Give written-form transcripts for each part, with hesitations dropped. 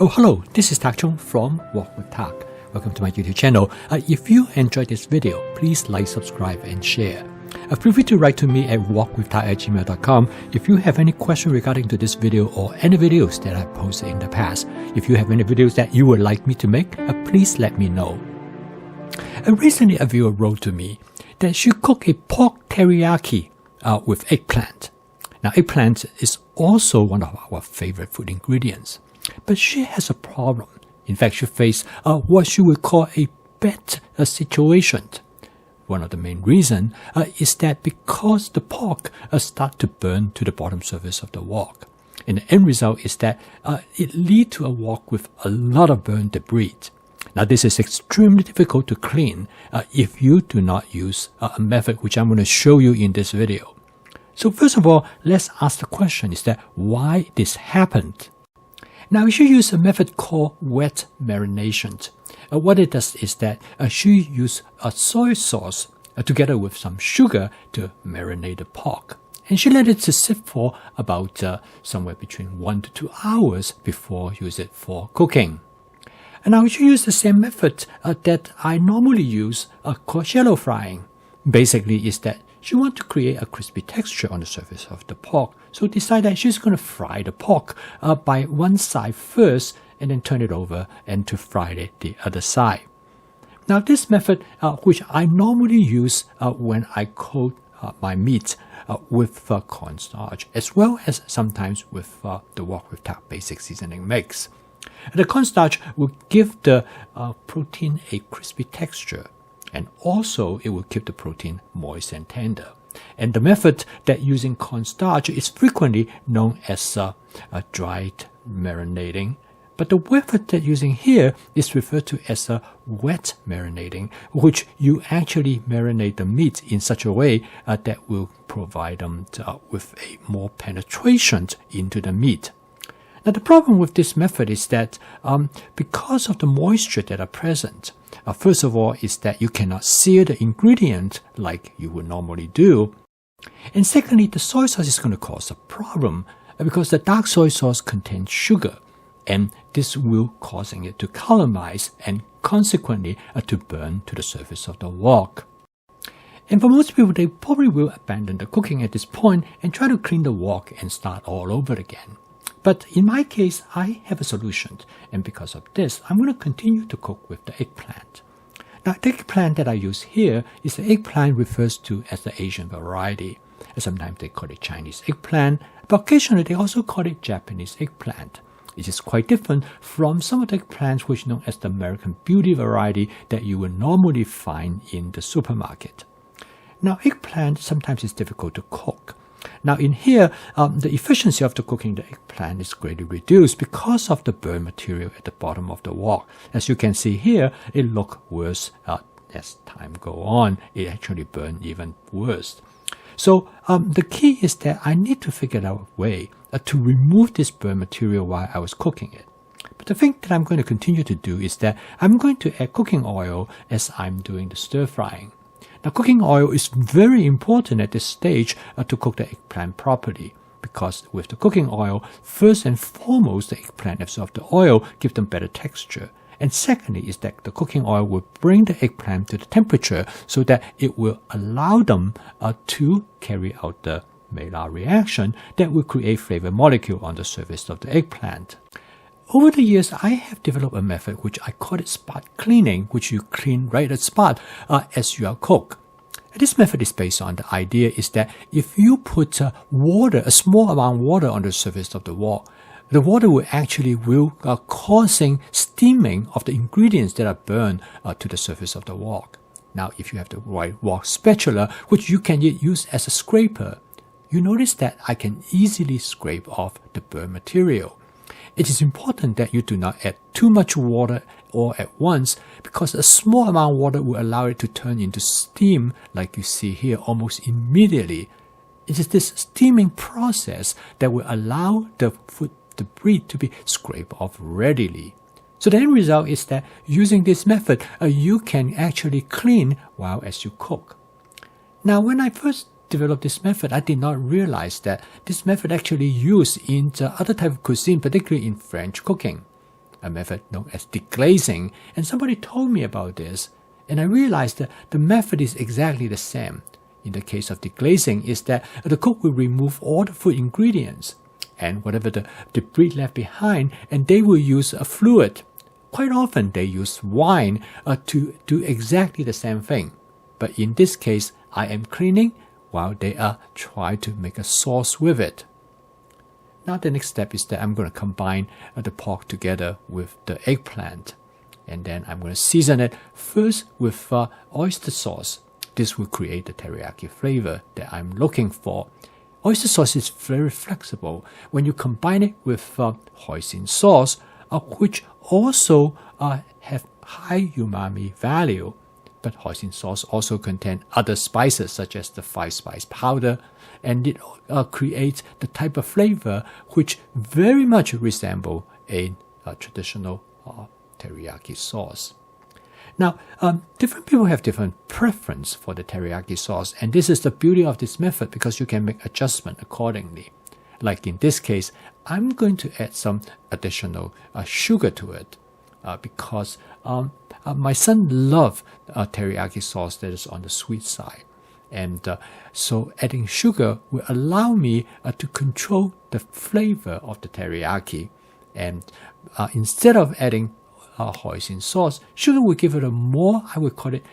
Oh, hello, this is Tak Chung from Walk with Tak. Welcome to my YouTube channel. If you enjoyed this video, please like, subscribe, and share. Feel free to write to me at walkwithtak@gmail.com if you have any question regarding to this video or any videos that I posted in the past. If you have any videos that you would like me to make, please let me know. Recently, a viewer wrote to me that she cooked a pork teriyaki with eggplant. Now, eggplant is also one of our favorite food ingredients. But she has a problem. In fact, she faced what she would call a bad situation. One of the main reasons is that because the pork starts to burn to the bottom surface of the wok. And the end result is that it leads to a wok with a lot of burnt debris. Now, this is extremely difficult to clean if you do not use a method which I'm going to show you in this video. So first of all, let's ask the question, is that why this happened? Now, she used a method called wet marination. What it does is that she used a soy sauce together with some sugar to marinate the pork. And she let it to sit for about somewhere between 1 to 2 hours before use it for cooking. And now she used the same method that I normally use called shallow frying. Basically is that she wants to create a crispy texture on the surface of the pork, so decide that she's going to fry the pork by one side first and then turn it over and to fry it the other side. Now, this method, which I normally use when I coat my meat with cornstarch, as well as sometimes with the Walk with Tak basic seasoning mix. The cornstarch will give the protein a crispy texture. And also, it will keep the protein moist and tender. And the method that using cornstarch is frequently known as a dried marinating. But the method that using here is referred to as a wet marinating, which you actually marinate the meat in such a way that will provide them with a more penetration into the meat. Now, the problem with this method is that because of the moisture that are present, first of all, is that you cannot sear the ingredient like you would normally do. And secondly, the soy sauce is going to cause a problem because the dark soy sauce contains sugar, and this will causing it to caramelize and consequently to burn to the surface of the wok. And for most people, they probably will abandon the cooking at this point and try to clean the wok and start all over again. But in my case, I have a solution, and because of this, I'm going to continue to cook with the eggplant. Now, the eggplant that I use here is the eggplant refers to as the Asian variety. Sometimes they call it Chinese eggplant, but occasionally they also call it Japanese eggplant. It is quite different from some of the eggplants which are known as the American Beauty variety that you will normally find in the supermarket. Now, eggplant sometimes is difficult to cook. Now, in here, the efficiency of the cooking the eggplant is greatly reduced because of the burn material at the bottom of the wok. As you can see here, it looks worse as time goes on. It actually burns even worse. So the key is that I need to figure out a way to remove this burn material while I was cooking it. But the thing that I'm going to continue to do is that I'm going to add cooking oil as I'm doing the stir frying. Now, cooking oil is very important at this stage to cook the eggplant properly, because with the cooking oil, first and foremost, the eggplant absorbs the oil, give them better texture. And secondly is that the cooking oil will bring the eggplant to the temperature so that it will allow them to carry out the Maillard reaction that will create flavor molecule on the surface of the eggplant. Over the years, I have developed a method which I call it spot cleaning, which you clean right at spot as you are cook. This method is based on the idea is that if you put water, a small amount of water on the surface of the wok, the water will actually causing steaming of the ingredients that are burned to the surface of the wok. Now, if you have the right wok spatula, which you can use as a scraper, you notice that I can easily scrape off the burn material. It is important that you do not add too much water all at once, because a small amount of water will allow it to turn into steam like you see here almost immediately. It is this steaming process that will allow the food debris to be scraped off readily. So the end result is that using this method, you can actually clean while as you cook. Now, when I first developed this method, I did not realize that this method actually used in other type of cuisine, particularly in French cooking. a method known as deglazing, and somebody told me about this, and I realized that the method is exactly the same. In the case of deglazing, is that the cook will remove all the food ingredients and whatever the debris left behind, and they will use a fluid. Quite often they use wine to do exactly the same thing. But in this case, I am cleaning while they are trying to make a sauce with it. Now the next step is that I'm going to combine the pork together with the eggplant. And then I'm going to season it first with oyster sauce. This will create the teriyaki flavor that I'm looking for. Oyster sauce is very flexible when you combine it with hoisin sauce, which also have high umami value. But hoisin sauce also contains other spices such as the 5-spice powder, and it creates the type of flavor which very much resemble a traditional teriyaki sauce. Now, different people have different preference for the teriyaki sauce, and this is the beauty of this method because you can make adjustment accordingly. Like in this case, I'm going to add some additional sugar to it because my son loves teriyaki sauce that is on the sweet side. And so adding sugar will allow me to control the flavor of the teriyaki. And instead of adding hoisin sauce, sugar will give it a more, I would call it,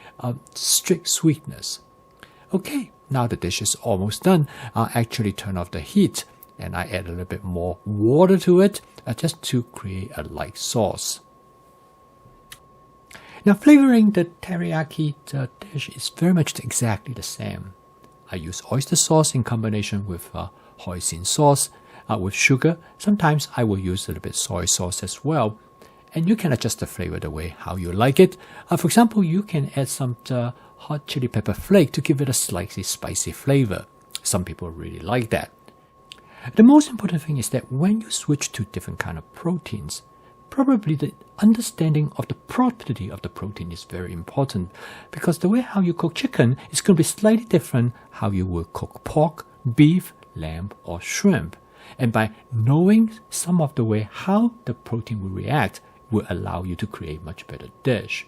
strict sweetness. Okay, now the dish is almost done. I'll actually turn off the heat and I add a little bit more water to it just to create a light sauce. Now flavoring the teriyaki dish is very much exactly the same. I use oyster sauce in combination with hoisin sauce, with sugar. Sometimes I will use a little bit soy sauce as well. And you can adjust the flavor the way how you like it. For example, you can add some hot chili pepper flake to give it a slightly spicy flavor. Some people really like that. The most important thing is that when you switch to different kind of proteins, probably the understanding of the property of the protein is very important, because the way how you cook chicken is going to be slightly different how you will cook pork, beef, lamb, or shrimp. And by knowing some of the way how the protein will react will allow you to create much better dish.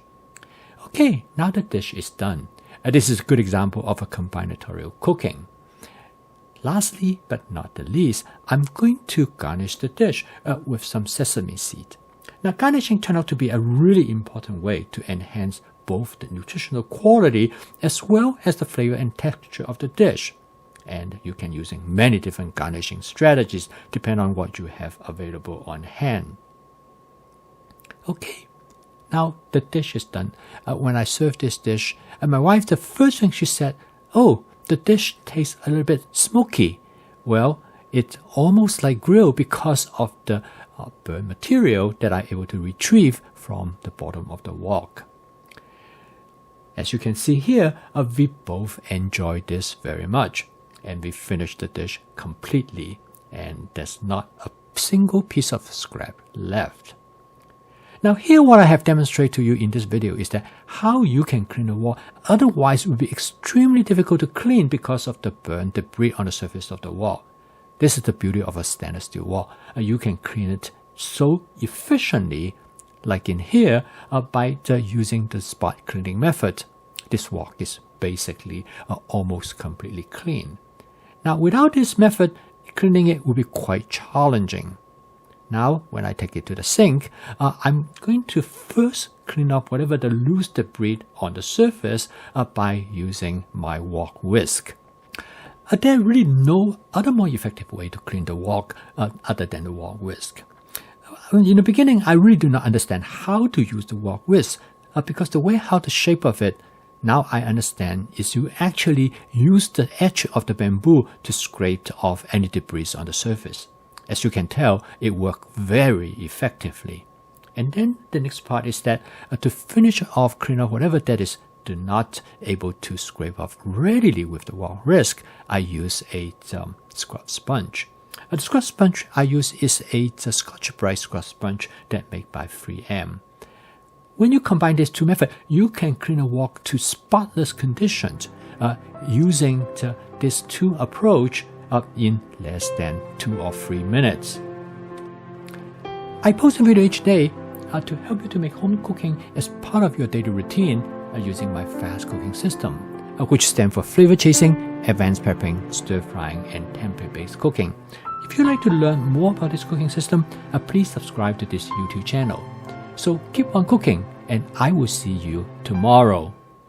Okay, now the dish is done. This is a good example of a combinatorial cooking. Lastly, but not the least, I'm going to garnish the dish with some sesame seed. Now, garnishing turned out to be a really important way to enhance both the nutritional quality as well as the flavor and texture of the dish. And you can use many different garnishing strategies depending on what you have available on hand. Okay, now the dish is done. When I served this dish, my wife, the first thing she said, "Oh, the dish tastes a little bit smoky." Well, it's almost like grilled because of the burnt material that I'm able to retrieve from the bottom of the wok. As you can see here, we both enjoyed this very much. And we finished the dish completely, and there's not a single piece of scrap left. Now here what I have demonstrated to you in this video is that how you can clean the wok, otherwise it would be extremely difficult to clean because of the burnt debris on the surface of the wok. This is the beauty of a stainless steel wok. You can clean it so efficiently, like in here, by using the spot cleaning method. This wok is basically almost completely clean. Now, without this method, cleaning it will be quite challenging. Now, when I take it to the sink, I'm going to first clean up whatever the loose debris on the surface by using my wok whisk. There are really no other more effective way to clean the wok other than the wok whisk. In the beginning, I really do not understand how to use the wok whisk because the way how the shape of it, now I understand, is you actually use the edge of the bamboo to scrape off any debris on the surface. As you can tell, it worked very effectively. And then the next part is that to finish off, clean off whatever that is not able to scrape off readily with the wok whisk, I use a scrub sponge. The scrub sponge I use is a Scotch-Brite scrub sponge that made by 3M. When you combine these two methods, you can clean a wok to spotless conditions using these two approach in less than 2 or 3 minutes. I post a video each day, to help you to make home cooking as part of your daily routine using my fast cooking system, which stands for flavor chasing, advanced prepping, stir frying, and template-based cooking. If you'd like to learn more about this cooking system, please subscribe to this YouTube channel. So keep on cooking, and I will see you tomorrow.